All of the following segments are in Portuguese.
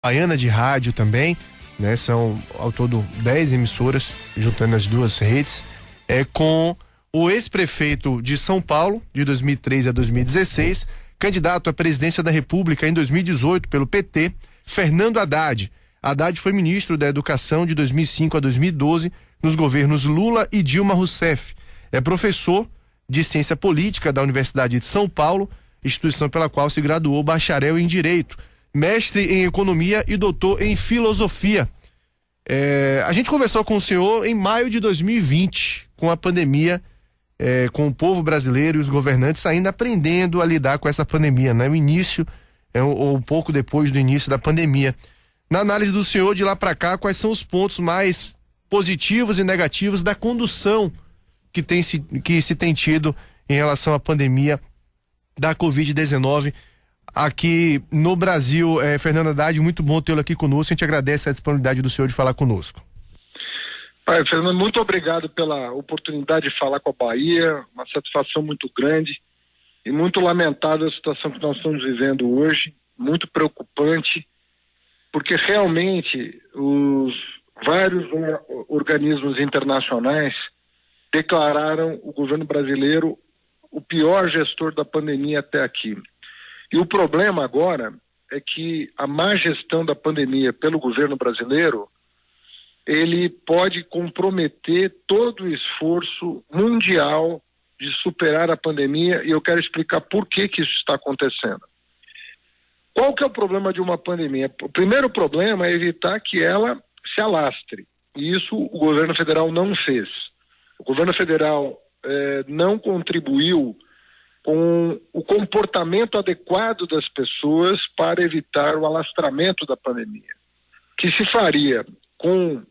Baiana de Rádio também, né? São ao todo 10 emissoras, juntando as duas redes, com o ex-prefeito de São Paulo, de 2003 a 2016, candidato à presidência da República em 2018 pelo PT, Fernando Haddad. Haddad foi ministro da Educação de 2005 a 2012 nos governos Lula e Dilma Rousseff. É professor de Ciência Política da Universidade de São Paulo, instituição pela qual se graduou bacharel em Direito, mestre em Economia e doutor em Filosofia. A gente conversou com o senhor em maio de 2020, com a pandemia, com o povo brasileiro e os governantes ainda aprendendo a lidar com essa pandemia, né? O início, ou pouco depois do início da pandemia. Na análise do senhor, de lá para cá, quais são os pontos mais positivos e negativos da condução que se tem tido em relação à pandemia da Covid-19 aqui no Brasil? Fernando Haddad, muito bom tê-lo aqui conosco. A gente agradece a disponibilidade do senhor de falar conosco. Fernando, muito obrigado pela oportunidade de falar com a Bahia, uma satisfação muito grande e muito lamentável a situação que nós estamos vivendo hoje, muito preocupante, porque realmente os vários organismos internacionais declararam o governo brasileiro o pior gestor da pandemia até aqui. E o problema agora é que a má gestão da pandemia pelo governo brasileiro, ele pode comprometer todo o esforço mundial de superar a pandemia, e eu quero explicar por que isso está acontecendo. Qual que é o problema de uma pandemia? O primeiro problema é evitar que ela se alastre, e isso o governo federal não fez. O governo federal não contribuiu com o comportamento adequado das pessoas para evitar o alastramento da pandemia, que se faria com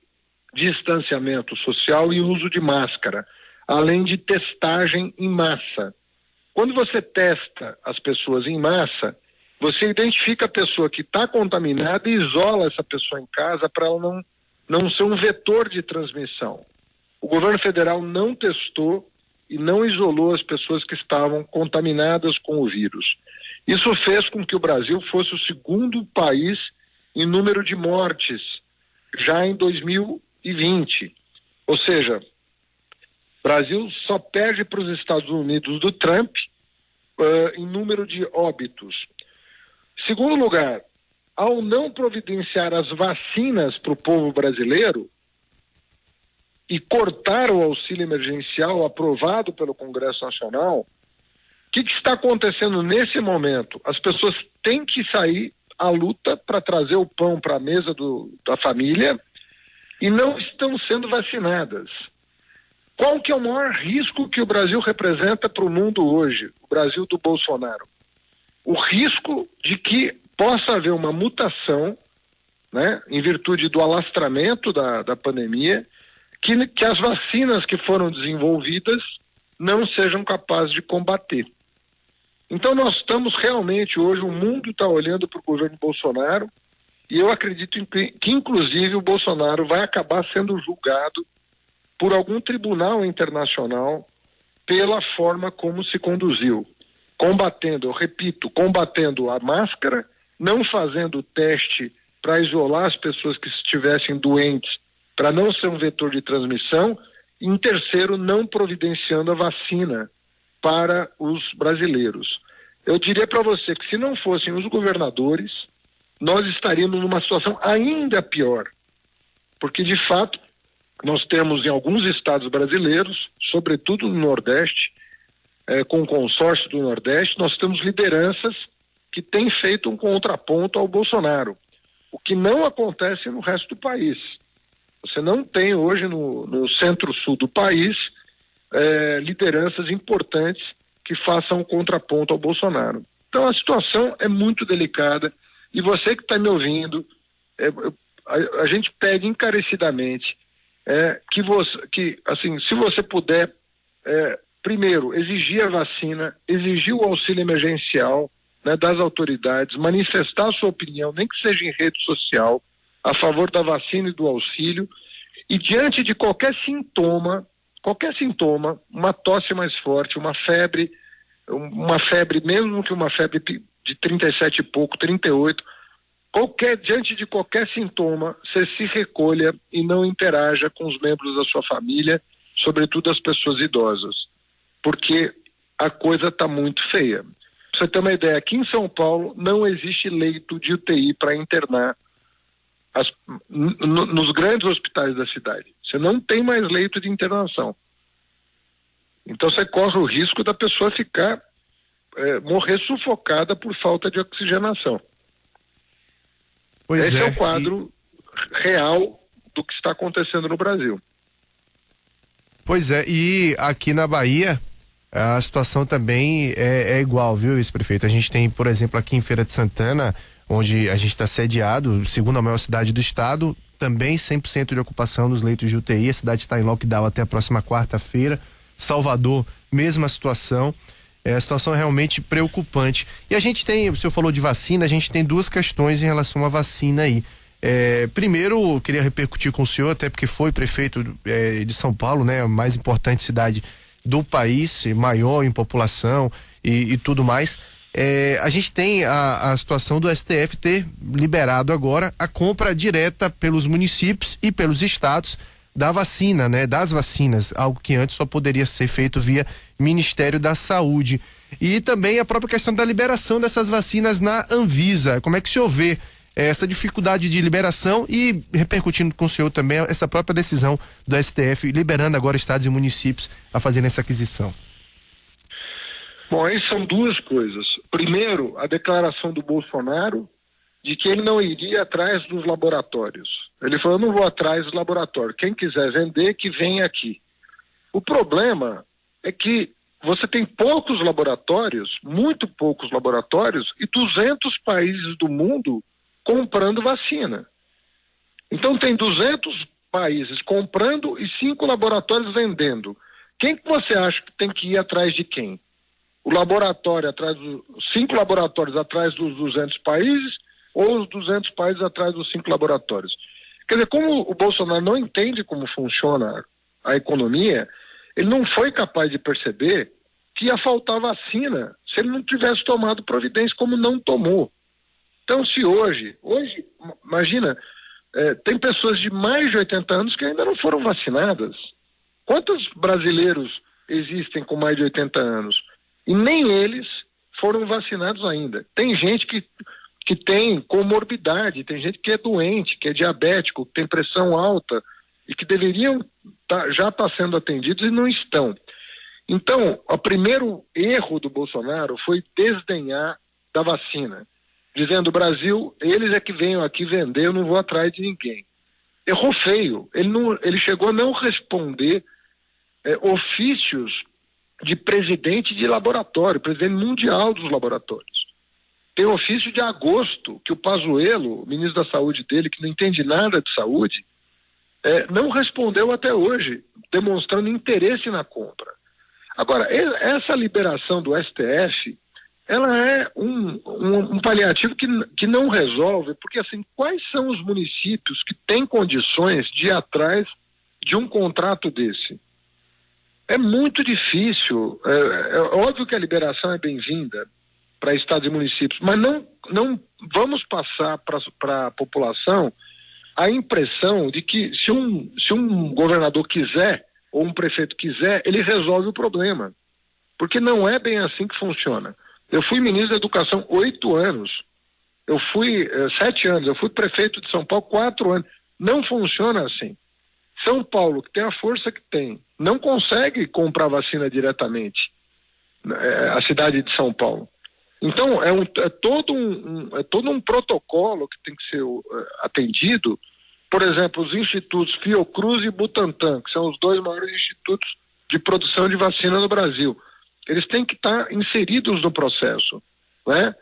distanciamento social e uso de máscara, além de testagem em massa. Quando você testa as pessoas em massa, você identifica a pessoa que está contaminada e isola essa pessoa em casa para ela não ser um vetor de transmissão. O governo federal não testou e não isolou as pessoas que estavam contaminadas com o vírus. Isso fez com que o Brasil fosse o segundo país em número de mortes já em 2020. Ou seja, o Brasil só perde para os Estados Unidos do Trump em número de óbitos. Segundo lugar, ao não providenciar as vacinas para o povo brasileiro e cortar o auxílio emergencial aprovado pelo Congresso Nacional, o que está acontecendo nesse momento? As pessoas têm que sair à luta para trazer o pão para a mesa da família e não estão sendo vacinadas. Qual que é o maior risco que o Brasil representa para o mundo hoje, o Brasil do Bolsonaro? O risco de que possa haver uma mutação, né, em virtude do alastramento da pandemia, que as vacinas que foram desenvolvidas não sejam capazes de combater. Então nós estamos realmente hoje, o mundo está olhando para o governo Bolsonaro, e eu acredito que inclusive o Bolsonaro vai acabar sendo julgado por algum tribunal internacional pela forma como se conduziu, combatendo, eu repito, combatendo a máscara, não fazendo o teste para isolar as pessoas que estivessem doentes, para não ser um vetor de transmissão, e em terceiro, não providenciando a vacina para os brasileiros. Eu diria para você que se não fossem os governadores, nós estaríamos numa situação ainda pior, porque de fato nós temos em alguns estados brasileiros, sobretudo no Nordeste, com o consórcio do Nordeste, nós temos lideranças que têm feito um contraponto ao Bolsonaro, o que não acontece no resto do país. Você não tem hoje no centro-sul do país lideranças importantes que façam um contraponto ao Bolsonaro. Então a situação é muito delicada, e você que está me ouvindo, a gente pede encarecidamente se você puder, primeiro, exigir a vacina, exigir o auxílio emergencial, né, das autoridades, manifestar a sua opinião, nem que seja em rede social, a favor da vacina e do auxílio, e diante de qualquer sintoma, uma tosse mais forte, uma febre, mesmo que uma febre de 37 e pouco, 38, diante de qualquer sintoma, você se recolha e não interaja com os membros da sua família, sobretudo as pessoas idosas, porque a coisa está muito feia. Pra você ter uma ideia, aqui em São Paulo não existe leito de UTI para internar nos grandes hospitais da cidade. Você não tem mais leito de internação. Então você corre o risco da pessoa morrer sufocada por falta de oxigenação. Esse é o quadro real do que está acontecendo no Brasil. Pois é, e aqui na Bahia a situação também é igual, viu, ex-prefeito? A gente tem, por exemplo, aqui em Feira de Santana, onde a gente está sediado, segundo a maior cidade do estado, também 100% de ocupação nos leitos de UTI. A cidade está em lockdown até a próxima quarta-feira. Salvador, mesma situação. A situação é realmente preocupante. E a gente tem, o senhor falou de vacina, a gente tem duas questões em relação à vacina aí. Primeiro, eu queria repercutir com o senhor, até porque foi prefeito de São Paulo, né? A mais importante cidade do país, maior em população e tudo mais. A gente tem a situação do STF ter liberado agora a compra direta pelos municípios e pelos estados da vacina, né? Das vacinas, algo que antes só poderia ser feito via Ministério da Saúde. E também a própria questão da liberação dessas vacinas na Anvisa. Como é que o senhor vê essa dificuldade de liberação e repercutindo com o senhor também essa própria decisão do STF, liberando agora estados e municípios a fazerem essa aquisição? Bom, aí são duas coisas. Primeiro, a declaração do Bolsonaro de que ele não iria atrás dos laboratórios. Ele falou, eu não vou atrás dos laboratórios. Quem quiser vender, que venha aqui. O problema é que você tem poucos laboratórios, muito poucos laboratórios, e 200 países do mundo comprando vacina. Então tem 200 países comprando e 5 laboratórios vendendo. Quem que você acha que tem que ir atrás de quem? O laboratório atrás dos 5 laboratórios atrás dos 200 países ou os 200 países atrás dos 5 laboratórios? Quer dizer, como o Bolsonaro não entende como funciona a economia, ele não foi capaz de perceber que ia faltar vacina se ele não tivesse tomado providência como não tomou. Então, se hoje, imagina, tem pessoas de mais de 80 anos que ainda não foram vacinadas. Quantos brasileiros existem com mais de 80 anos? E nem eles foram vacinados ainda. Tem gente que tem comorbidade, tem gente que é doente, que é diabético, que tem pressão alta e que deveriam já estar sendo atendidos e não estão. Então, o primeiro erro do Bolsonaro foi desdenhar da vacina, dizendo, Brasil, eles é que venham aqui vender, eu não vou atrás de ninguém. Errou feio. Ele chegou a não responder ofícios de presidente de laboratório, presidente mundial dos laboratórios. Tem ofício de agosto que o Pazuello, o ministro da saúde dele, que não entende nada de saúde, não respondeu até hoje, demonstrando interesse na compra. Agora, essa liberação do STF, ela é um paliativo que não resolve, porque assim, quais são os municípios que têm condições de ir atrás de um contrato desse? É muito difícil. É óbvio que a liberação é bem-vinda para estados e municípios, mas não vamos passar para a população a impressão de que se um governador quiser ou um prefeito quiser, ele resolve o problema, porque não é bem assim que funciona. Eu fui ministro da Educação 8 anos, eu fui 7 anos, eu fui prefeito de São Paulo 4 anos. Não funciona assim. São Paulo, que tem a força que tem, não consegue comprar vacina diretamente, a cidade de São Paulo. Então, é todo um protocolo que tem que ser atendido. Por exemplo, os institutos Fiocruz e Butantan, que são os 2 maiores institutos de produção de vacina no Brasil, eles têm que estar inseridos no processo, né?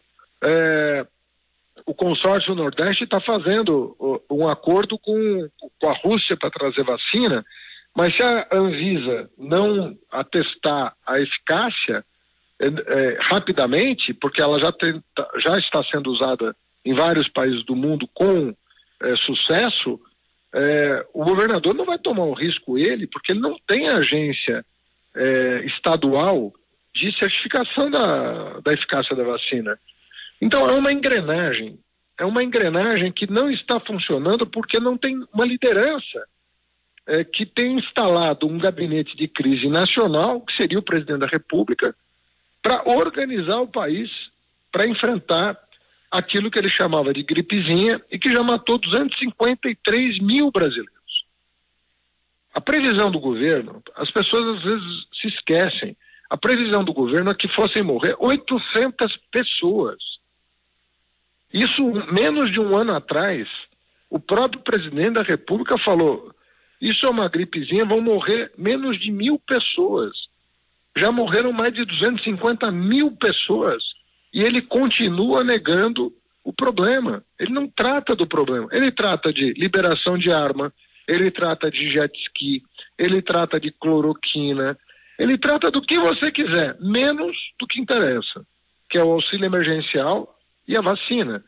O consórcio Nordeste está fazendo um acordo com a Rússia para trazer vacina, mas se a Anvisa não atestar a eficácia rapidamente, porque ela já está sendo usada em vários países do mundo com sucesso, o governador não vai tomar o risco porque ele não tem agência estadual de certificação da eficácia da vacina. Então é uma engrenagem é uma engrenagem que não está funcionando porque não tem uma liderança que tem instalado um gabinete de crise nacional, que seria o presidente da República, para organizar o país para enfrentar aquilo que ele chamava de gripezinha e que já matou 253 mil brasileiros. A previsão do governo, as pessoas às vezes se esquecem, a previsão do governo é que fossem morrer 800 pessoas. Isso, menos de um ano atrás, o próprio presidente da República falou, isso é uma gripezinha, vão morrer menos de 1.000 pessoas. Já morreram mais de 250 mil pessoas e ele continua negando o problema. Ele não trata do problema. Ele trata de liberação de arma, ele trata de jet ski, ele trata de cloroquina, ele trata do que você quiser, menos do que interessa, que é o auxílio emergencial e a vacina.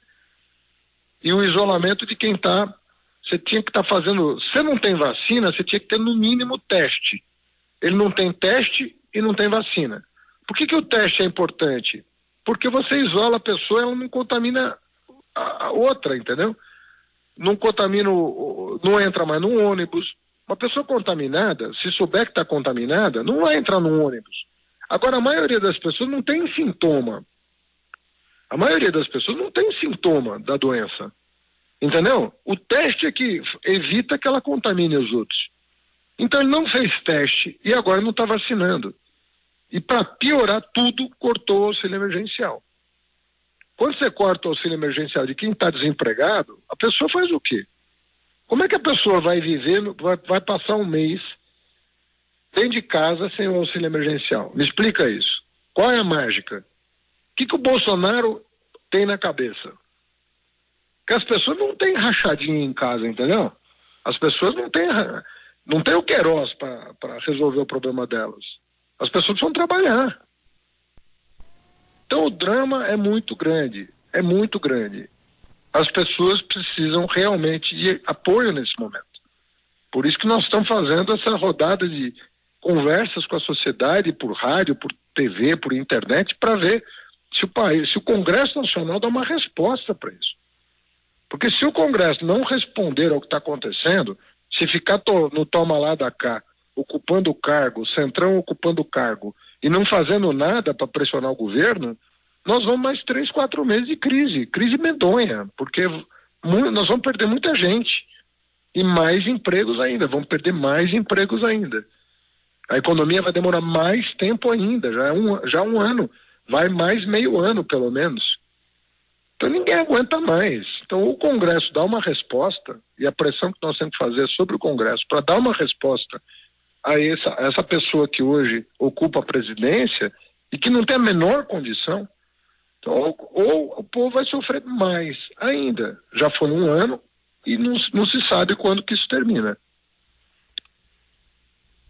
E o isolamento de quem está... Você tinha que estar fazendo... Se não tem vacina, você tinha que ter no mínimo teste. Ele não tem teste e não tem vacina. Por que o teste é importante? Porque você isola a pessoa, ela não contamina a outra, entendeu? Não contamina, não entra mais no ônibus. Uma pessoa contaminada, se souber que está contaminada, não vai entrar no ônibus. Agora, a maioria das pessoas não tem sintoma. A maioria das pessoas não tem sintoma da doença. Entendeu? O teste é que evita que ela contamine os outros. Então ele não fez teste e agora não está vacinando. E para piorar tudo, cortou o auxílio emergencial. Quando você corta o auxílio emergencial de quem está desempregado, a pessoa faz o quê? Como é que a pessoa vai viver, vai passar um mês dentro de casa sem o auxílio emergencial? Me explica isso. Qual é a mágica? O que o Bolsonaro tem na cabeça? Que as pessoas não têm rachadinha em casa, entendeu? As pessoas não têm o Queiroz para resolver o problema delas. As pessoas precisam trabalhar. Então o drama é muito grande, é muito grande. As pessoas precisam realmente de apoio nesse momento. Por isso que nós estamos fazendo essa rodada de conversas com a sociedade, por rádio, por TV, por internet, para ver se o Congresso Nacional dá uma resposta para isso. Porque se o Congresso não responder ao que está acontecendo, se ficar no toma lá da cá, ocupando o cargo, o Centrão ocupando o cargo e não fazendo nada para pressionar o governo, nós vamos mais 3, 4 meses de crise medonha, porque nós vamos perder muita gente e mais empregos ainda, vamos perder mais empregos ainda. A economia vai demorar mais tempo ainda, já um ano, vai mais meio ano pelo menos. Então ninguém aguenta mais. Então o Congresso dá uma resposta, e a pressão que nós temos que fazer sobre o Congresso para dar uma resposta a essa pessoa que hoje ocupa a presidência e que não tem a menor condição, então, ou o povo vai sofrer mais ainda. Já foi um ano e não se sabe quando que isso termina.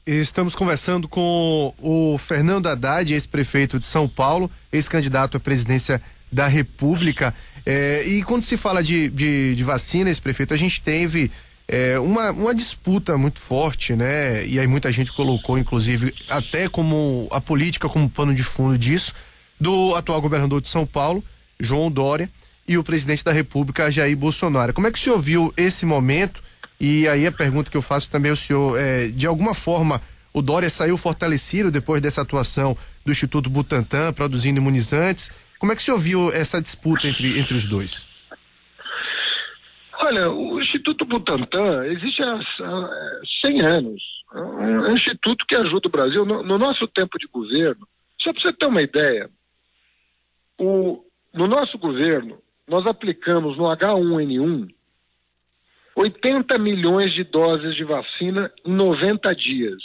Estamos conversando com o Fernando Haddad, ex-prefeito de São Paulo, ex-candidato à presidência da República. E quando se fala de vacina, ex-prefeito, a gente teve uma disputa muito forte, né? E aí muita gente colocou, inclusive, até como a política como pano de fundo disso, do atual governador de São Paulo, João Dória, e o presidente da República, Jair Bolsonaro. Como é que o senhor viu esse momento? E aí a pergunta que eu faço também ao senhor, de alguma forma o Dória saiu fortalecido depois dessa atuação do Instituto Butantan, produzindo imunizantes. Como é que o senhor viu essa disputa entre os dois? Olha, o Instituto Butantan existe há 100 anos. É um instituto que ajuda o Brasil. No nosso tempo de governo, só para você ter uma ideia, no nosso governo, nós aplicamos no H1N1 80 milhões de doses de vacina em 90 dias.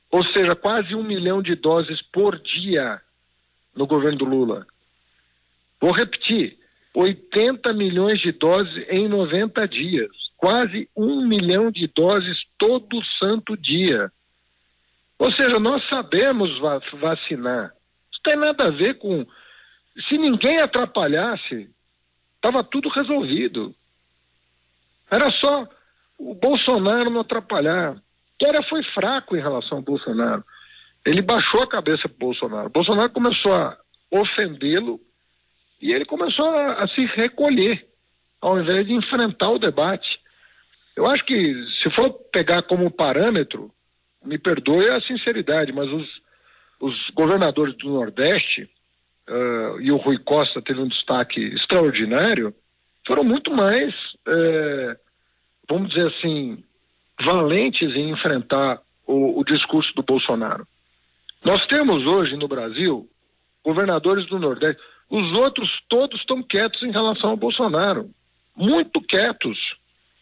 Ou seja, quase 1 milhão de doses por dia no governo do Lula. Vou repetir, 80 milhões de doses em 90 dias. Quase 1 milhão de doses todo santo dia. Ou seja, nós sabemos vacinar. Isso tem nada a ver com... Se ninguém atrapalhasse, estava tudo resolvido. Era só o Bolsonaro não atrapalhar. Dória foi fraco em relação ao Bolsonaro. Ele baixou a cabeça para o Bolsonaro. O Bolsonaro começou a ofendê-lo E ele começou a se recolher, ao invés de enfrentar o debate. Eu acho que, se for pegar como parâmetro, me perdoe a sinceridade, mas os governadores do Nordeste, e o Rui Costa teve um destaque extraordinário, foram muito mais, vamos dizer assim, valentes em enfrentar o discurso do Bolsonaro. Nós temos hoje no Brasil governadores do Nordeste, os outros todos estão quietos em relação ao Bolsonaro, muito quietos,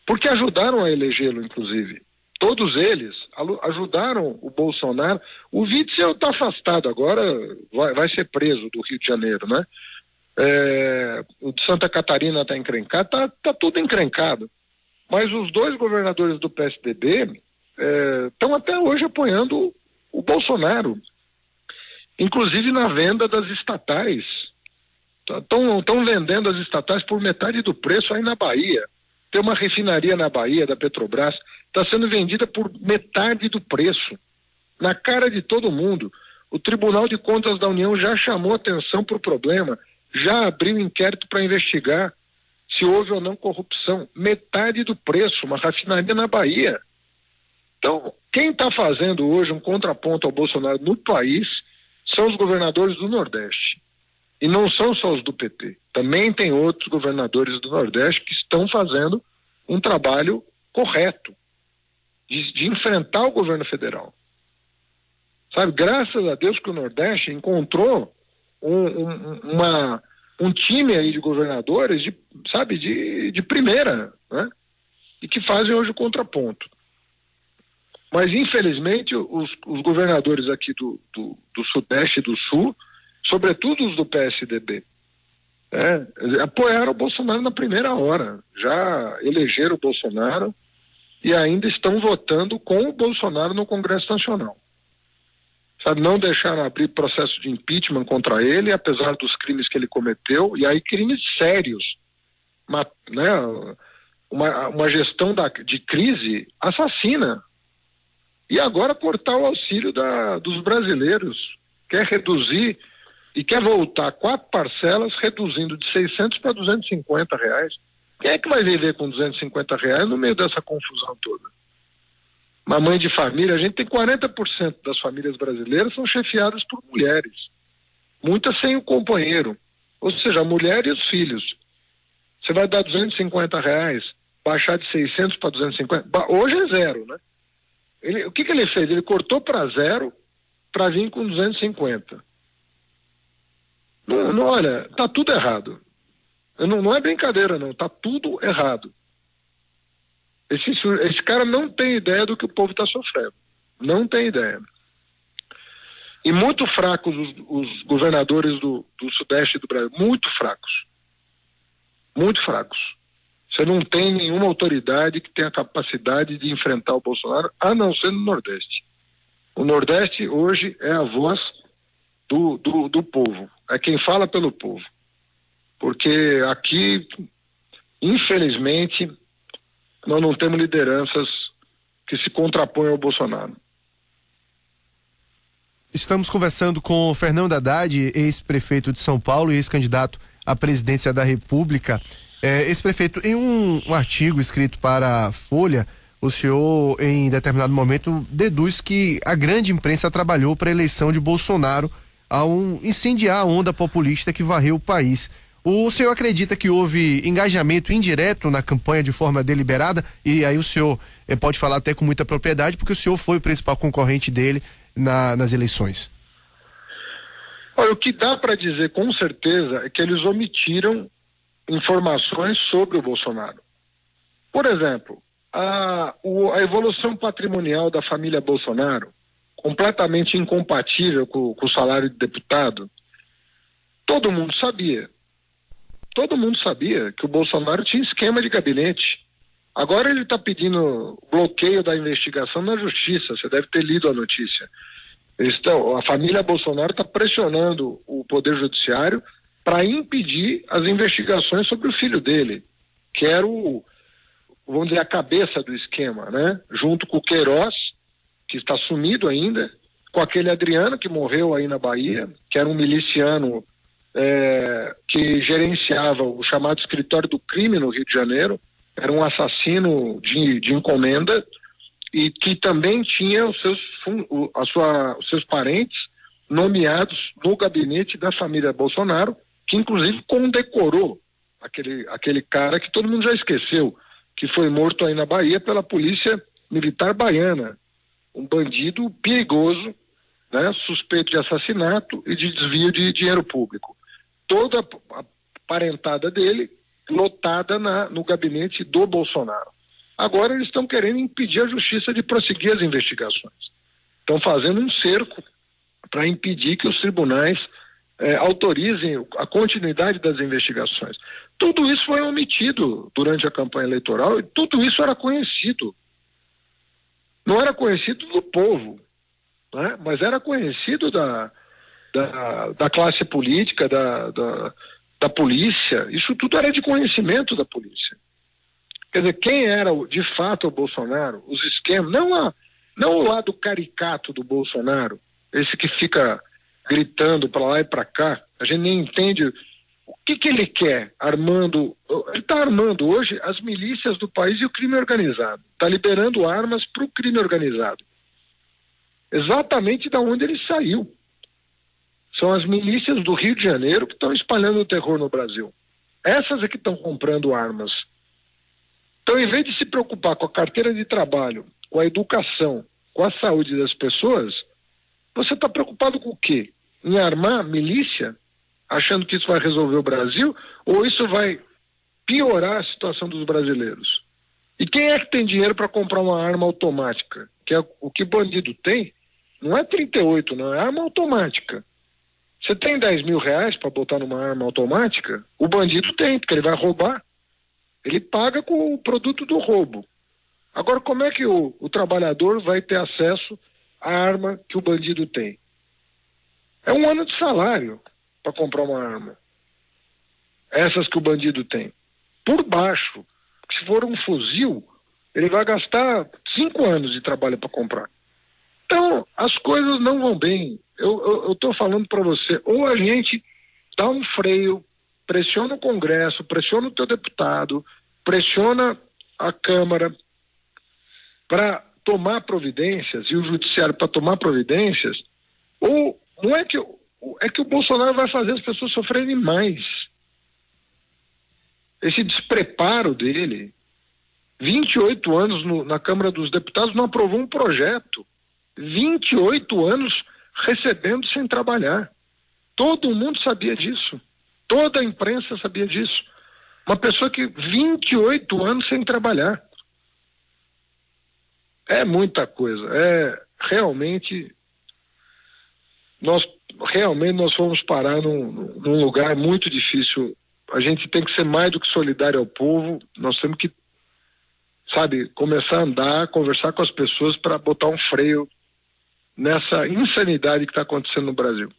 porque ajudaram a elegê-lo, inclusive. Todos eles ajudaram o Bolsonaro. O Witzel está afastado agora, vai ser preso do Rio de Janeiro, né? O de Santa Catarina está encrencado, tá tudo encrencado. Mas os dois governadores do PSDB estão até hoje apoiando o Bolsonaro, inclusive na venda das estatais. Estão vendendo as estatais por metade do preço aí na Bahia. Tem uma refinaria na Bahia, da Petrobras, está sendo vendida por metade do preço, na cara de todo mundo. O Tribunal de Contas da União já chamou atenção para o problema, já abriu inquérito para investigar se houve ou não corrupção. Metade do preço, uma refinaria na Bahia. Então, quem está fazendo hoje um contraponto ao Bolsonaro no país são os governadores do Nordeste. E não são só os do PT. Também tem outros governadores do Nordeste que estão fazendo um trabalho correto de enfrentar o governo federal. Sabe, graças a Deus que o Nordeste encontrou um time aí de governadores de primeira, né? E que fazem hoje o contraponto. Mas, infelizmente, os governadores aqui do Sudeste e do Sul, sobretudo os do PSDB, apoiaram o Bolsonaro na primeira hora, já elegeram o Bolsonaro e ainda estão votando com o Bolsonaro no Congresso Nacional. Sabe, não deixaram abrir processo de impeachment contra ele, apesar dos crimes que ele cometeu, e aí crimes sérios, uma gestão de crise assassina. E agora cortar o auxílio dos brasileiros, quer reduzir e quer voltar 4 parcelas, reduzindo de 600 para 250 reais. Quem é que vai viver com 250 reais no meio dessa confusão toda? Uma mãe de família, a gente tem 40% das famílias brasileiras são chefiadas por mulheres, muitas sem o companheiro, ou seja, a mulher e os filhos. Você vai dar 250 reais, baixar de 600 para 250, hoje é zero, né? O que ele fez? Ele cortou para zero para vir com 250. Não, olha, tá tudo errado. Não é brincadeira, não. Tá tudo errado. Esse cara não tem ideia do que o povo está sofrendo. Não tem ideia. E muito fracos os governadores do Sudeste do Brasil. Muito fracos. Muito fracos. Você não tem nenhuma autoridade que tenha capacidade de enfrentar o Bolsonaro, a não ser no Nordeste. O Nordeste hoje é a voz do povo. É quem fala pelo povo. Porque aqui, infelizmente, nós não temos lideranças que se contrapõem ao Bolsonaro. Estamos conversando com Fernando Haddad, ex-prefeito de São Paulo e ex-candidato à presidência da República. Ex-prefeito, em um artigo escrito para a Folha, o senhor, em determinado momento, deduz que a grande imprensa trabalhou para a eleição de Bolsonaro ao incendiar a onda populista que varreu o país. O senhor acredita que houve engajamento indireto na campanha de forma deliberada? E aí o senhor pode falar até com muita propriedade, porque o senhor foi o principal concorrente dele nas eleições. Olha, o que dá para dizer com certeza é que eles omitiram informações sobre o Bolsonaro. Por exemplo, a evolução patrimonial da família Bolsonaro, completamente incompatível com o salário de deputado, todo mundo sabia. Todo mundo sabia que o Bolsonaro tinha esquema de gabinete. Agora ele está pedindo bloqueio da investigação na justiça. Você deve ter lido a notícia. A família Bolsonaro está pressionando o Poder Judiciário para impedir as investigações sobre o filho dele, que era vamos dizer, a cabeça do esquema, né? Junto com o Queiroz, que está sumido ainda, com aquele Adriano que morreu aí na Bahia, que era um miliciano que gerenciava o chamado escritório do crime no Rio de Janeiro, era um assassino de encomenda e que também tinha os seus parentes nomeados no gabinete da família Bolsonaro, que inclusive condecorou aquele cara que todo mundo já esqueceu, que foi morto aí na Bahia pela polícia militar baiana, um bandido perigoso, né, suspeito de assassinato e de desvio de dinheiro público. Toda a parentada dele lotada no gabinete do Bolsonaro. Agora eles estão querendo impedir a justiça de prosseguir as investigações. Estão fazendo um cerco para impedir que os tribunais autorizem a continuidade das investigações. Tudo isso foi omitido durante a campanha eleitoral e tudo isso era conhecido. Não era conhecido do povo, né? Mas era conhecido da classe política, da polícia. Isso tudo era de conhecimento da polícia. Quer dizer, quem era de fato o Bolsonaro, os esquemas, não o lado caricato do Bolsonaro, esse que fica gritando para lá e para cá, a gente nem entende o que ele quer, ele está armando hoje as milícias do país e o crime organizado, está liberando armas para o crime organizado, exatamente da onde ele saiu. São as milícias do Rio de Janeiro que estão espalhando o terror no Brasil. Essas é que estão comprando armas. Então, em vez de se preocupar com a carteira de trabalho, com a educação, com a saúde das pessoas, você está preocupado com o quê? Em armar milícia, achando que isso vai resolver o Brasil, ou isso vai piorar a situação dos brasileiros? E quem é que tem dinheiro para comprar uma arma automática? Que é o que bandido tem, não é 38, não, é arma automática. Você tem 10 mil reais para botar numa arma automática? O bandido tem, porque ele vai roubar. Ele paga com o produto do roubo. Agora, como é que o trabalhador vai ter acesso à arma que o bandido tem? É um ano de salário para comprar uma arma. Essas que o bandido tem. Por baixo. Se for um fuzil, ele vai gastar 5 anos de trabalho para comprar. Então, as coisas não vão bem. Eu estou falando para você, ou a gente dá um freio, pressiona o Congresso, pressiona o teu deputado, pressiona a Câmara para tomar providências e o Judiciário para tomar providências, ou não é que o Bolsonaro vai fazer as pessoas sofrerem mais. Esse despreparo dele, 28 anos na Câmara dos Deputados, não aprovou um projeto. 28 anos recebendo sem trabalhar. Todo mundo sabia disso. Toda a imprensa sabia disso. Uma pessoa que 28 anos sem trabalhar. É muita coisa. Realmente nós fomos parar num lugar muito difícil. A gente tem que ser mais do que solidário ao povo. Nós temos que, começar a andar, conversar com as pessoas para botar um freio nessa insanidade que está acontecendo no Brasil.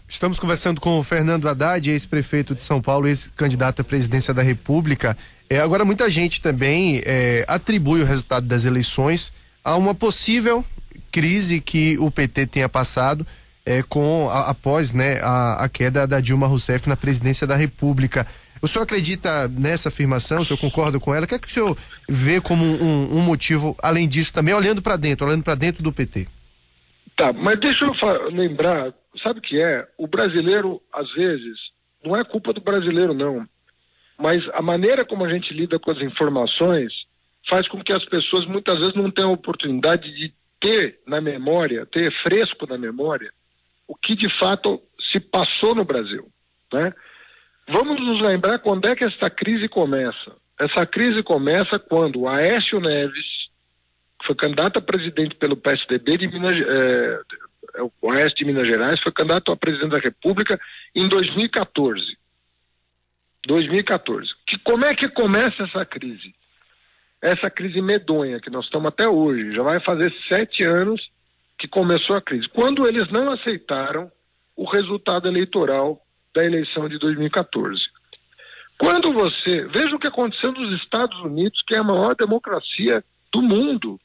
Estamos conversando com o Fernando Haddad, ex-prefeito de São Paulo, ex-candidato à presidência da República. Agora, muita gente também atribui o resultado das eleições a uma possível crise que o PT tenha passado após a queda da Dilma Rousseff na presidência da República. O senhor acredita nessa afirmação? O senhor concorda com ela? O que é que o senhor vê como um motivo, além disso, também olhando para dentro do PT? Tá, mas deixa eu lembrar, sabe o que é? O brasileiro, às vezes, não é culpa do brasileiro, não, mas a maneira como a gente lida com as informações faz com que as pessoas muitas vezes não tenham a oportunidade de ter na memória, ter fresco na memória, o que de fato se passou no Brasil, né? Vamos nos lembrar quando é que essa crise começa. Essa crise começa quando o Aécio Neves, que foi candidato a presidente pelo PSDB de o Aécio de Minas Gerais, foi candidato a presidente da República em 2014. Como é que começa essa crise? Essa crise medonha que nós estamos até hoje. Já vai fazer 7 anos que começou a crise. Quando eles não aceitaram o resultado eleitoral da eleição de 2014. Quando veja o que aconteceu nos Estados Unidos, que é a maior democracia do mundo.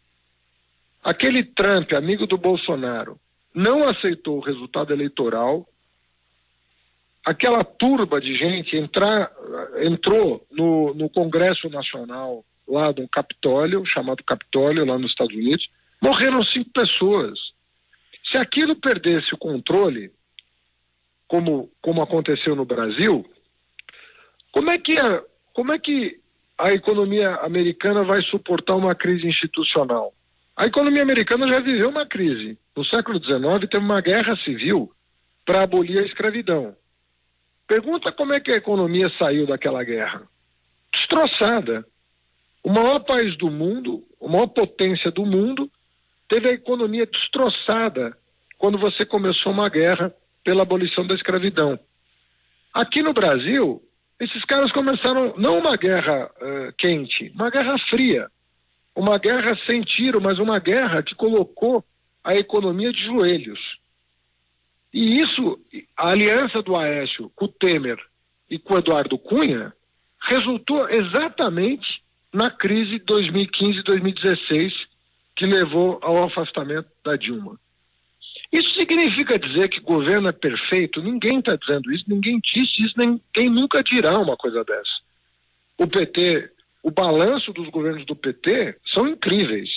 Aquele Trump, amigo do Bolsonaro, não aceitou o resultado eleitoral, aquela turba de gente entrou no Congresso Nacional, lá do Capitólio, chamado Capitólio, lá nos Estados Unidos, morreram 5 pessoas. Se aquilo perdesse o controle, como aconteceu no Brasil, como é que a economia americana vai suportar uma crise institucional? A economia americana já viveu uma crise. No século XIX teve uma guerra civil para abolir a escravidão. Pergunta como é que a economia saiu daquela guerra. Destroçada. O maior país do mundo, a maior potência do mundo, teve a economia destroçada quando você começou uma guerra pela abolição da escravidão. Aqui no Brasil, esses caras começaram não uma guerra quente, uma guerra fria, uma guerra sem tiro, mas uma guerra que colocou a economia de joelhos. E isso, a aliança do Aécio com o Temer e com o Eduardo Cunha, resultou exatamente na crise de 2015 e 2016, que levou ao afastamento da Dilma. Isso significa dizer que o governo é perfeito? Ninguém está dizendo isso, ninguém disse isso, ninguém nunca dirá uma coisa dessa. O PT, o balanço dos governos do PT são incríveis,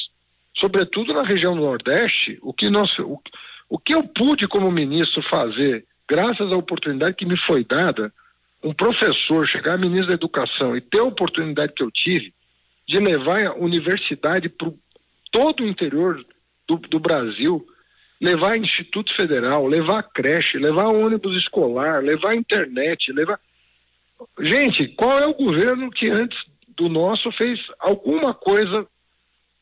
sobretudo na região do Nordeste. O que eu pude como ministro fazer, graças à oportunidade que me foi dada, um professor chegar a ministro da Educação e ter a oportunidade que eu tive de levar a universidade para todo o interior do Brasil, levar Instituto Federal, levar creche, levar ônibus escolar, levar internet, levar... Gente, qual é o governo que antes do nosso fez alguma coisa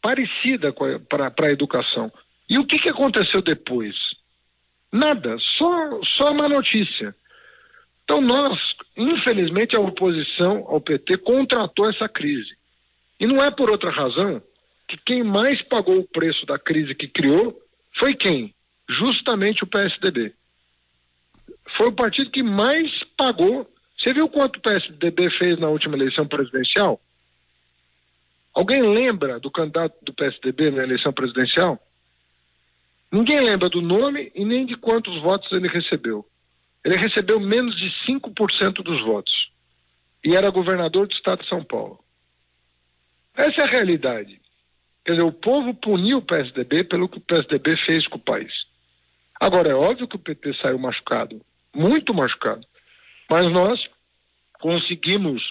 parecida para a educação? E o que aconteceu depois? Nada, só uma notícia. Então nós, infelizmente, a oposição ao PT contratou essa crise. E não é por outra razão que quem mais pagou o preço da crise que criou foi quem? Justamente o PSDB. Foi o partido que mais pagou. Você viu quanto o PSDB fez na última eleição presidencial? Alguém lembra do candidato do PSDB na eleição presidencial? Ninguém lembra do nome e nem de quantos votos ele recebeu. Ele recebeu menos de 5% dos votos. E era governador do estado de São Paulo. Essa é a realidade. Quer dizer, o povo puniu o PSDB pelo que o PSDB fez com o país. Agora, é óbvio que o PT saiu machucado, muito machucado. Mas nós conseguimos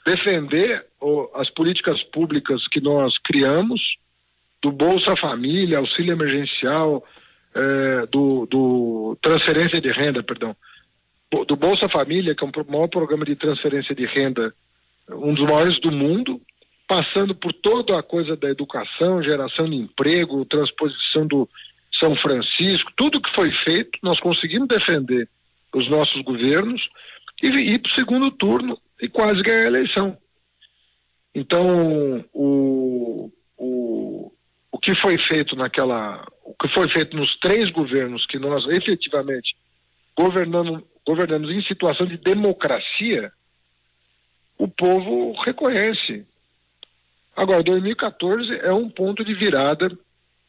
defender as políticas públicas que nós criamos, do Bolsa Família, auxílio emergencial, do transferência de renda, perdão, do Bolsa Família, que é o maior programa de transferência de renda, um dos maiores do mundo, passando por toda a coisa da educação, geração de emprego, transposição do São Francisco, tudo que foi feito, nós conseguimos defender os nossos governos e ir para o segundo turno e quase ganhar a eleição. Então, o que foi feito o que foi feito nos 3 governos que nós efetivamente governamos em situação de democracia, o povo reconhece. Agora, 2014 é um ponto de virada,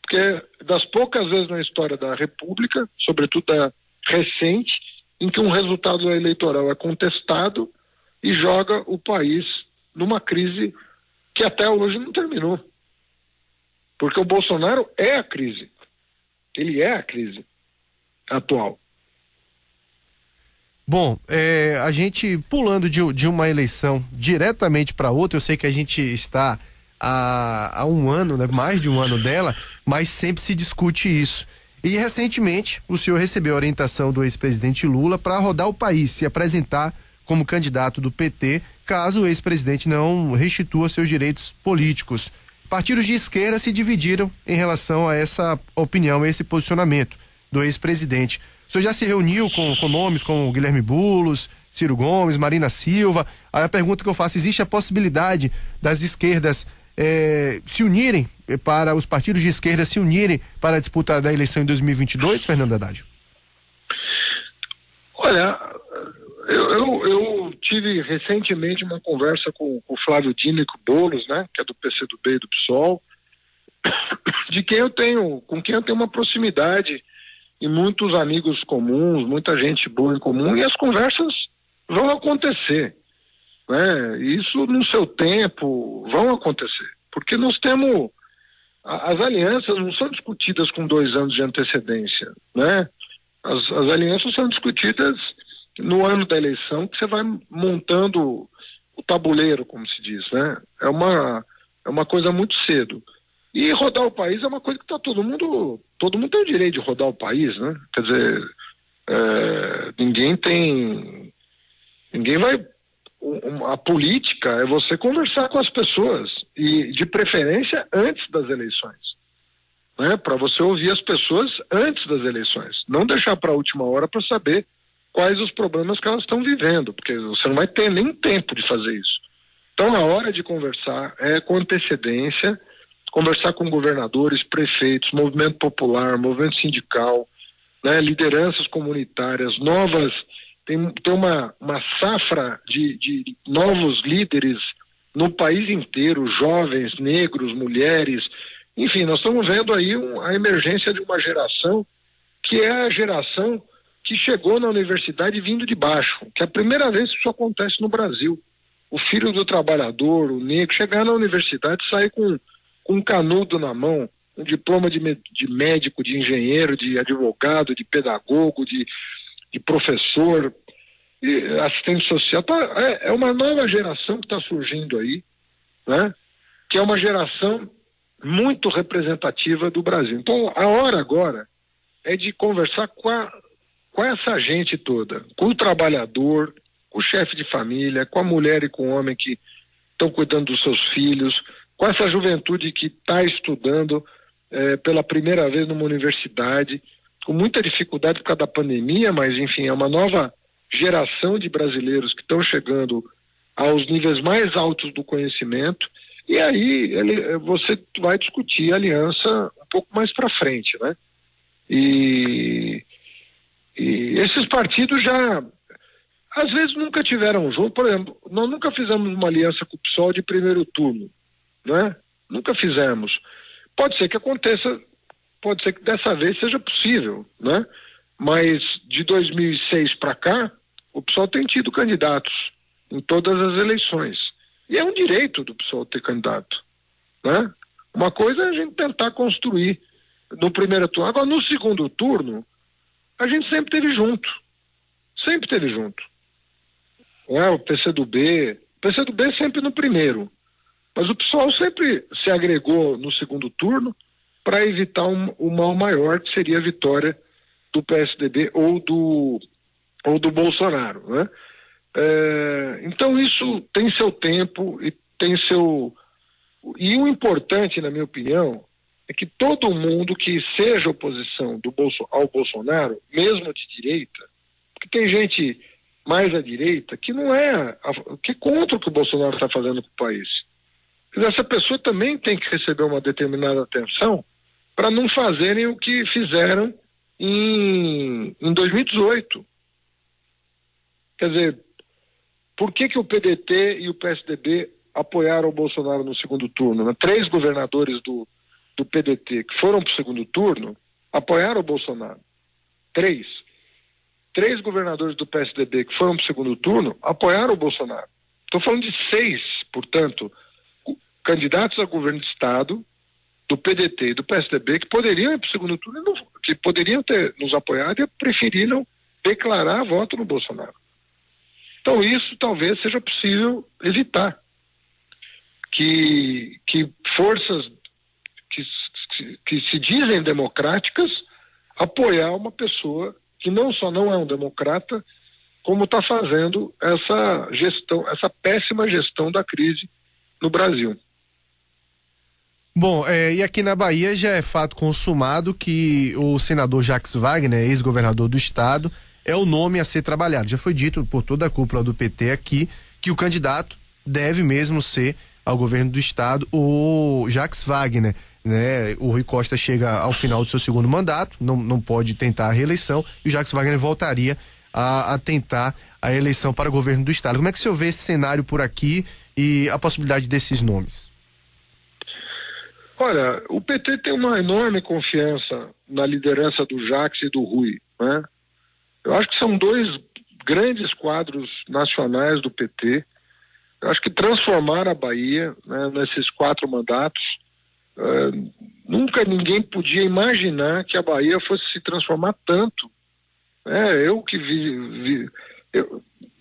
porque é das poucas vezes na história da República, sobretudo da recente, em que um resultado eleitoral é contestado e joga o país numa crise que até hoje não terminou. Porque o Bolsonaro é a crise. Ele é a crise atual. Bom, a gente pulando de uma eleição diretamente para outra, eu sei que a gente está há um ano, né, mais de um ano dela, mas sempre se discute isso. E recentemente o senhor recebeu a orientação do ex-presidente Lula para rodar o país, se apresentar como candidato do PT, caso o ex-presidente não restitua seus direitos políticos. Partidos de esquerda se dividiram em relação a essa opinião, a esse posicionamento do ex-presidente. O senhor já se reuniu com nomes como Guilherme Boulos, Ciro Gomes, Marina Silva? Aí a pergunta que eu faço, existe a possibilidade das esquerdas se unirem, para os partidos de esquerda se unirem para a disputa da eleição em 2022, Fernando Haddad? Olha, eu tive recentemente uma conversa com o Flávio Dino e com o Boulos, né, que é do PCdoB e do PSOL, com quem eu tenho uma proximidade e muitos amigos comuns, muita gente boa em comum, e as conversas vão acontecer, né? Isso no seu tempo vão acontecer, porque nós temos as alianças não são discutidas com 2 anos de antecedência, né? As alianças são discutidas no ano da eleição, que você vai montando o tabuleiro, como se diz, né? É uma coisa muito cedo. E rodar o país é uma coisa que tá todo mundo tem o direito de rodar o país, né? Quer dizer, ninguém vai. A política é você conversar com as pessoas, e de preferência antes das eleições, né? Para você ouvir as pessoas antes das eleições, não deixar para a última hora para saber quais os problemas que elas estão vivendo, porque você não vai ter nem tempo de fazer isso. Então a hora de conversar é com antecedência, conversar com governadores, prefeitos, movimento popular, movimento sindical, né? Lideranças comunitárias novas. Tem uma safra de novos líderes no país inteiro, jovens, negros, mulheres, enfim, nós estamos vendo aí a emergência de uma geração que é a geração que chegou na universidade vindo de baixo, que é a primeira vez que isso acontece no Brasil. O filho do trabalhador, o negro, chegar na universidade e sair com um canudo na mão, um diploma de médico, de engenheiro, de advogado, de pedagogo, de professor e assistente social. É uma nova geração que está surgindo aí, né? Que é uma geração muito representativa do Brasil. Então a hora agora é de conversar com essa gente toda, com o trabalhador, com o chefe de família, com a mulher e com o homem que estão cuidando dos seus filhos, com essa juventude que está estudando pela primeira vez numa universidade, com muita dificuldade por causa da pandemia, mas enfim, é uma nova geração de brasileiros que estão chegando aos níveis mais altos do conhecimento, e aí você vai discutir aliança um pouco mais para frente, né? E esses partidos já, às vezes, nunca tiveram junto. Por exemplo, nós nunca fizemos uma aliança com o PSOL de primeiro turno, né? Nunca fizemos. Pode ser que aconteça, pode ser que dessa vez seja possível, né? Mas de 2006 para cá, o PSOL tem tido candidatos em todas as eleições. E é um direito do PSOL ter candidato, né? Uma coisa é a gente tentar construir no primeiro turno. Agora, no segundo turno, a gente sempre teve junto. Sempre teve junto. O PCdoB sempre no primeiro. Mas o PSOL sempre se agregou no segundo turno para evitar o mal maior, que seria a vitória do PSDB ou do Bolsonaro, né? Então isso tem seu tempo e tem seu... E o importante, na minha opinião, é que todo mundo que seja oposição ao Bolsonaro, mesmo de direita, porque tem gente mais à direita que não que é contra o que o Bolsonaro está fazendo com o país. Essa pessoa também tem que receber uma determinada atenção para não fazerem o que fizeram em 2018. Quer dizer, por que o PDT e o PSDB apoiaram o Bolsonaro no segundo turno, né? 3 governadores do PDT que foram para o segundo turno apoiaram o Bolsonaro. 3 governadores do PSDB que foram para o segundo turno apoiaram o Bolsonaro. Estou falando de 6, portanto, candidatos a governo de estado do PDT e do PSDB que poderiam ir para o segundo turno, que poderiam ter nos apoiado e preferiram declarar voto no Bolsonaro. Então isso talvez seja possível evitar que forças que se dizem democráticas apoiar uma pessoa que não só não é um democrata, como está fazendo essa gestão, essa péssima gestão da crise no Brasil. Bom, e aqui na Bahia já é fato consumado que o senador Jacques Wagner, ex-governador do estado, é o nome a ser trabalhado. Já foi dito por toda a cúpula do PT aqui que o candidato deve mesmo ser ao governo do estado o Jacques Wagner, né? O Rui Costa chega ao final do seu segundo mandato, não pode tentar a reeleição, e o Jacques Wagner voltaria a tentar a eleição para o governo do estado. Como é que o senhor vê esse cenário por aqui e a possibilidade desses nomes? Olha, o PT tem uma enorme confiança na liderança do Jacques e do Rui, né? Eu acho que são dois grandes quadros nacionais do PT. Eu acho que transformar a Bahia, né, nesses 4 mandatos, nunca ninguém podia imaginar que a Bahia fosse se transformar tanto. Eu que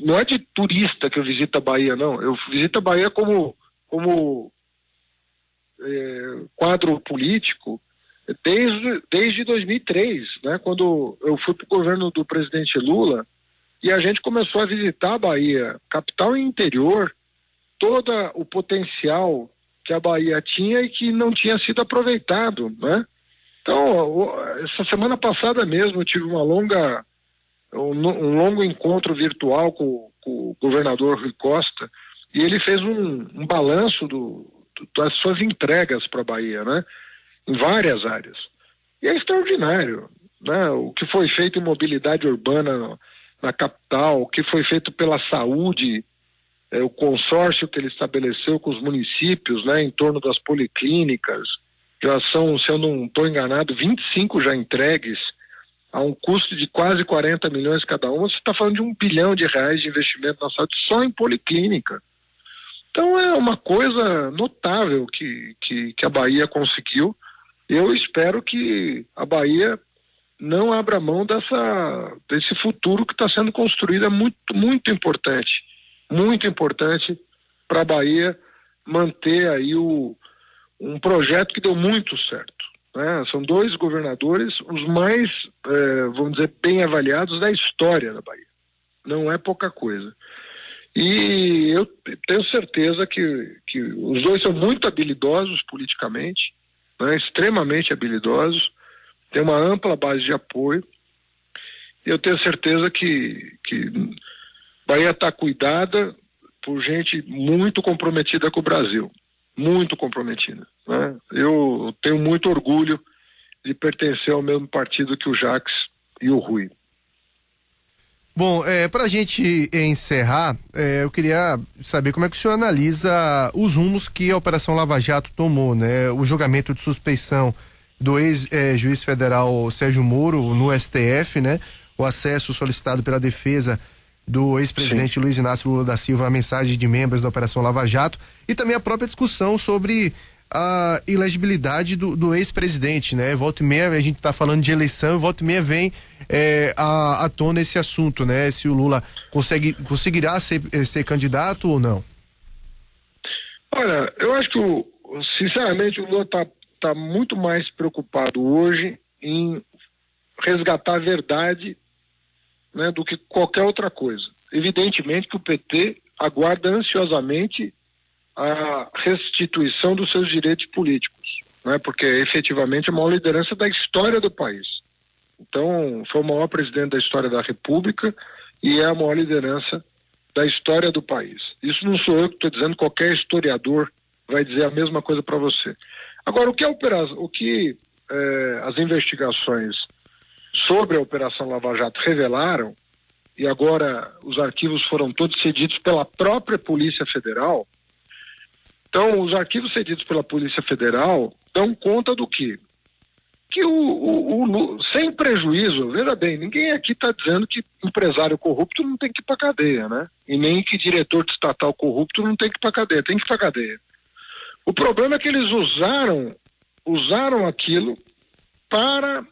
não é de turista que eu visito a Bahia, não. Eu visito a Bahia como quadro político desde 2003, né, quando eu fui para o governo do presidente Lula e a gente começou a visitar a Bahia, capital e interior, todo o potencial que a Bahia tinha e que não tinha sido aproveitado, né? Então, essa semana passada mesmo eu tive um longo encontro virtual com o governador Rui Costa e ele fez um balanço das suas entregas para a Bahia, né? Em várias áreas. E é extraordinário, né? O que foi feito em mobilidade urbana na capital, o que foi feito pela saúde, o consórcio que ele estabeleceu com os municípios, né, em torno das policlínicas, já são, se eu não estou enganado, 25 já entregues, a um custo de quase 40 milhões cada uma. Você está falando de R$1 bilhão de investimento na saúde só em policlínica. Então é uma coisa notável que a Bahia conseguiu. Eu espero que a Bahia não abra mão desse futuro que está sendo construído. É muito, muito importante para a Bahia manter aí um projeto que deu muito certo, né? São 2 governadores, os mais, vamos dizer, bem avaliados da história da Bahia. Não é pouca coisa. E eu tenho certeza que os 2 são muito habilidosos politicamente, né? Extremamente habilidosos, tem uma ampla base de apoio. E eu tenho certeza que Bahia está cuidada por gente muito comprometida com o Brasil, muito comprometida, né? Eu tenho muito orgulho de pertencer ao mesmo partido que o Jacques e o Rui. Bom, para a gente encerrar, eu queria saber como é que o senhor analisa os rumos que a Operação Lava Jato tomou, né? O julgamento de suspeição do ex-juiz federal Sérgio Moro no STF, né? O acesso solicitado pela defesa do ex-presidente Luiz Inácio Lula da Silva a mensagem de membros da Operação Lava Jato e também a própria discussão sobre a elegibilidade do ex-presidente, né? Volta e meia a gente está falando de eleição e volta e meia vem à tona esse assunto, né? Se o Lula conseguirá ser candidato ou não. Olha, eu acho que sinceramente o Lula tá muito mais preocupado hoje em resgatar a verdade, né, do que qualquer outra coisa. Evidentemente que o PT aguarda ansiosamente a restituição dos seus direitos políticos, né, porque efetivamente é a maior liderança da história do país. Então, foi o maior presidente da história da República e é a maior liderança da história do país. Isso não sou eu que estou dizendo, qualquer historiador vai dizer a mesma coisa para você. Agora, o que as investigações sobre a Operação Lava Jato revelaram, e agora os arquivos foram todos cedidos pela própria Polícia Federal. Então, os arquivos cedidos pela Polícia Federal dão conta do quê? Que sem prejuízo, veja bem, ninguém aqui está dizendo que empresário corrupto não tem que ir para cadeia, né? E nem que diretor de estatal corrupto não tem que ir para cadeia, tem que ir para cadeia. O problema é que eles usaram aquilo para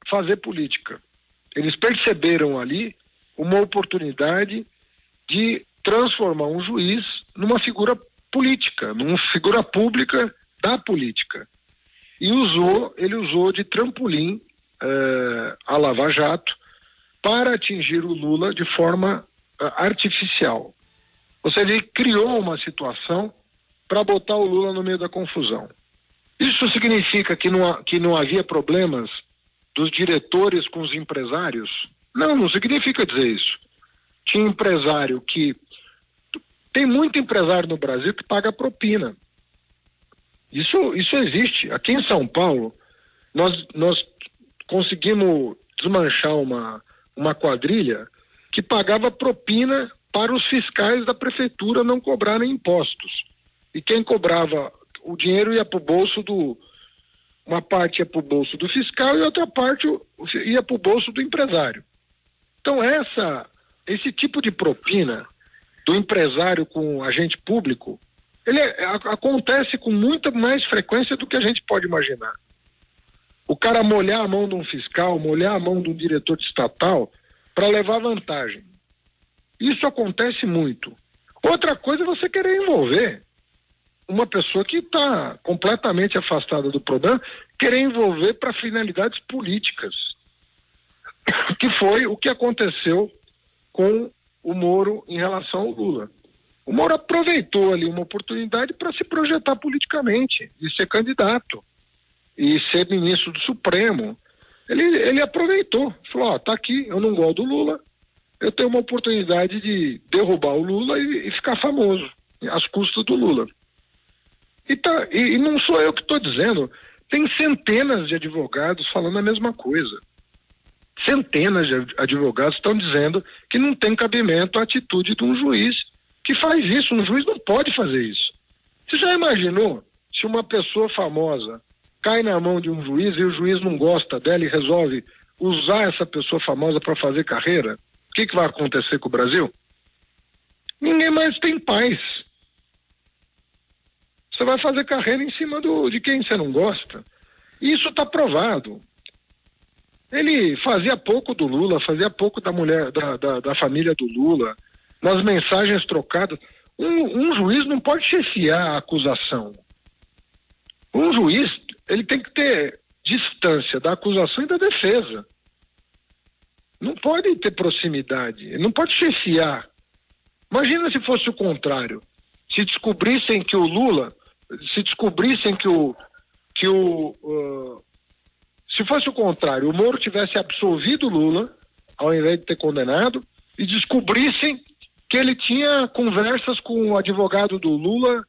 fazer política. Eles perceberam ali uma oportunidade de transformar um juiz numa figura política, numa figura pública da política. E ele usou de trampolim a Lava Jato para atingir o Lula de forma artificial. Ou seja, ele criou uma situação para botar o Lula no meio da confusão. Isso significa que não havia problemas dos diretores com os empresários? Não significa dizer isso. Tinha empresário que... Tem muito empresário no Brasil que paga propina. Isso existe. Aqui em São Paulo, nós conseguimos desmanchar uma quadrilha que pagava propina para os fiscais da prefeitura não cobrarem impostos. E quem cobrava o dinheiro ia para o bolso uma parte ia para o bolso do fiscal e outra parte ia para o bolso do empresário. Então esse tipo de propina do empresário com agente público, ele acontece com muita mais frequência do que a gente pode imaginar. O cara molhar a mão de um fiscal, molhar a mão de um diretor de estatal para levar vantagem. Isso acontece muito. Outra coisa é você querer envolver uma pessoa que está completamente afastada do problema, querer envolver para finalidades políticas, que foi o que aconteceu com o Moro em relação ao Lula. O Moro aproveitou ali uma oportunidade para se projetar politicamente e ser candidato e ser ministro do Supremo. Ele aproveitou, falou, tá aqui, eu não gosto do Lula, eu tenho uma oportunidade de derrubar o Lula e ficar famoso, às custas do Lula. E não sou eu que estou dizendo, tem centenas de advogados falando a mesma coisa. Centenas de advogados estão dizendo que não tem cabimento a atitude de um juiz que faz isso. Um juiz não pode fazer isso. Você já imaginou se uma pessoa famosa cai na mão de um juiz e o juiz não gosta dela e resolve usar essa pessoa famosa para fazer carreira? O que vai acontecer com o Brasil? Ninguém mais tem paz. Você vai fazer carreira em cima de quem você não gosta. Isso está provado. Ele fazia pouco do Lula, fazia pouco da mulher, da família do Lula, nas mensagens trocadas. Um juiz não pode chefiar a acusação. Um juiz, ele tem que ter distância da acusação e da defesa. Não pode ter proximidade, ele não pode chefiar. Imagina se fosse o contrário. Se descobrissem que o Lula, se fosse o contrário, o Moro tivesse absolvido o Lula, ao invés de ter condenado, e descobrissem que ele tinha conversas com o advogado do Lula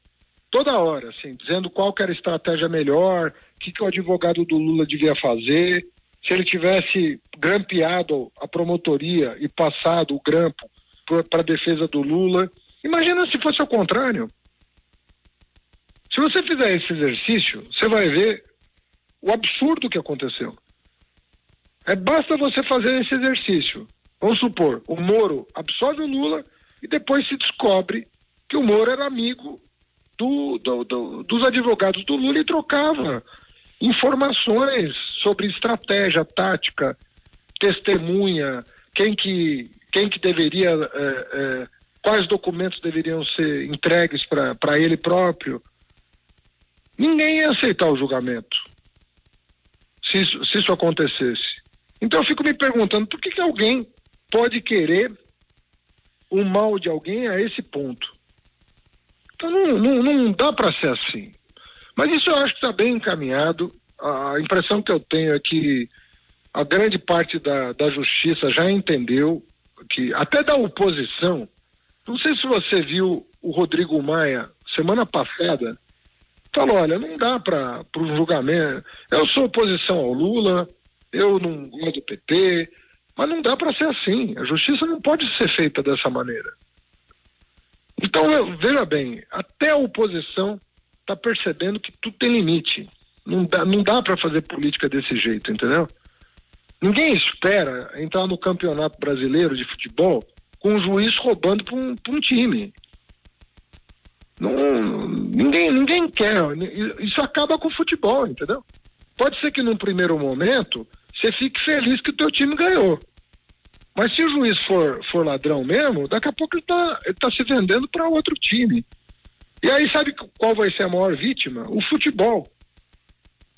toda hora, assim, dizendo qual que era a estratégia melhor, o que o advogado do Lula devia fazer, se ele tivesse grampeado a promotoria e passado o grampo para a defesa do Lula. Imagina se fosse o contrário. Se você fizer esse exercício, você vai ver o absurdo que aconteceu. Basta você fazer esse exercício. Vamos supor, o Moro absolve o Lula e depois se descobre que o Moro era amigo dos advogados do Lula e trocava informações sobre estratégia, tática, testemunha, quem que deveria, quais documentos deveriam ser entregues para ele próprio. Ninguém ia aceitar o julgamento se isso acontecesse. Então eu fico me perguntando por que alguém pode querer o mal de alguém a esse ponto. Então não dá para ser assim. Mas isso eu acho que está bem encaminhado. A impressão que eu tenho é que a grande parte da justiça já entendeu, que até da oposição, não sei se você viu o Rodrigo Maia semana passada, falou, olha, não dá para um julgamento, eu sou oposição ao Lula, eu não gosto do PT, mas não dá para ser assim, a justiça não pode ser feita dessa maneira. Então, veja bem, até a oposição está percebendo que tudo tem limite, não dá para fazer política desse jeito, entendeu? Ninguém espera entrar no Campeonato Brasileiro de Futebol com um juiz roubando para um time. Ninguém quer. Isso acaba com o futebol, entendeu? Pode ser que num primeiro momento você fique feliz que o teu time ganhou. Mas se o juiz for ladrão mesmo, daqui a pouco ele tá se vendendo para outro time. E aí sabe qual vai ser a maior vítima? O futebol.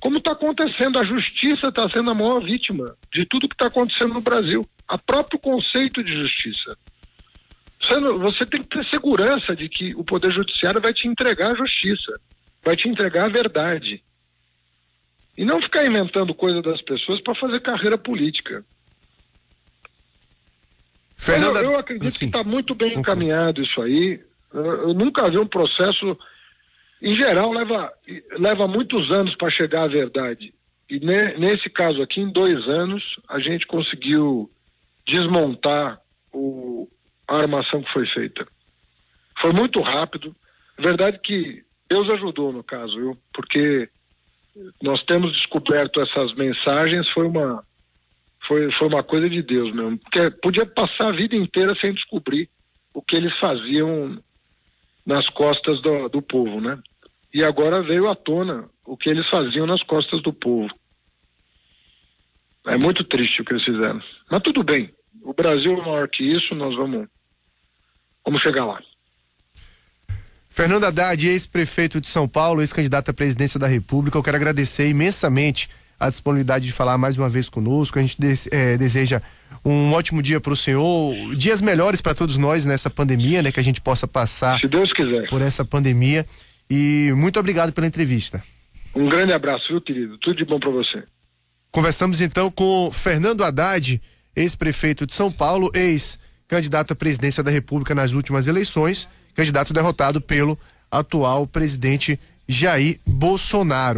Como está acontecendo, a justiça está sendo a maior vítima de tudo que está acontecendo no Brasil. A próprio conceito de justiça. Você tem que ter segurança de que o Poder Judiciário vai te entregar a justiça, vai te entregar a verdade. E não ficar inventando coisa das pessoas para fazer carreira política. Fernanda, eu acredito que está muito bem encaminhado isso aí. Eu nunca vi um processo... Em geral, leva muitos anos para chegar à verdade. E nesse caso aqui, em 2 anos, a gente conseguiu desmontar a armação que foi feita. Foi muito rápido. É verdade que Deus ajudou no caso, viu? Porque nós temos descoberto essas mensagens, foi uma coisa de Deus mesmo. Porque podia passar a vida inteira sem descobrir o que eles faziam nas costas do povo, né? E agora veio à tona o que eles faziam nas costas do povo. É muito triste o que eles fizeram. Mas tudo bem. O Brasil é maior que isso, nós vamos chegar lá. Fernando Haddad, ex-prefeito de São Paulo, ex-candidato à presidência da República, eu quero agradecer imensamente a disponibilidade de falar mais uma vez conosco. A gente deseja um ótimo dia para o senhor, dias melhores para todos nós nessa pandemia, né? Que a gente possa passar, se Deus quiser, por essa pandemia. E muito obrigado pela entrevista. Um grande abraço, viu, querido? Tudo de bom para você. Conversamos então com Fernando Haddad, ex-prefeito de São Paulo, ex-candidato à presidência da República nas últimas eleições, candidato derrotado pelo atual presidente Jair Bolsonaro.